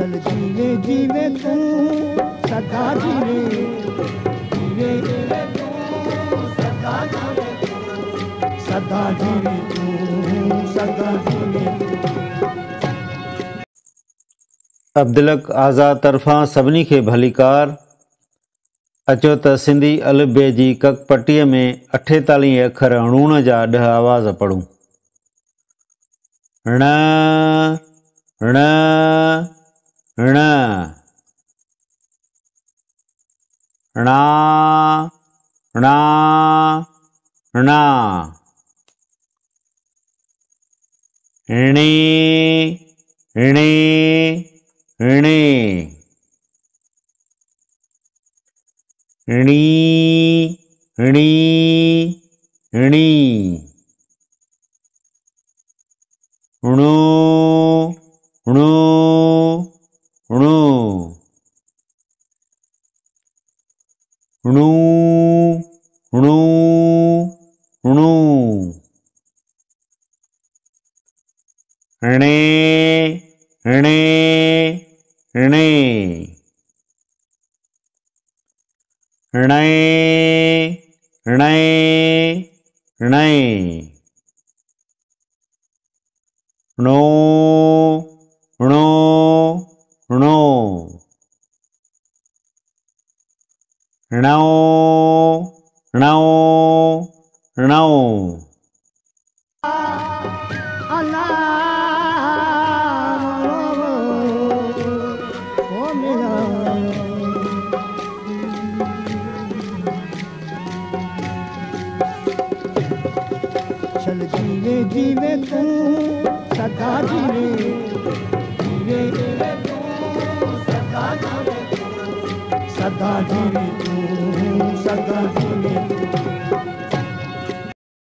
चल जीवे जीवे तू सदा जीवे, जीवे जीवे तू सदा जीवे, सदा जीवे तू सदा जीवे। अब्दुलक आज़ाद तरफ़ां सभिनी खे भलीकार। अचो त सिंधी अलिफ़बे जी ककपटीअ में 48 अखर णूण जा 10 आवाज़ पढ़ूं। ण ण ण, णा णा णा, णी णी णी, णी णी णी, णु णु णु, णु णु णु, णे णे णे, णे णे णे, णो णो णो, णौ णौ णौ। चल जीवे जीवे तू सदा जीवे, जीवे जीवे तू सदा जीवे, सदा जीवे तू सदा जीवे।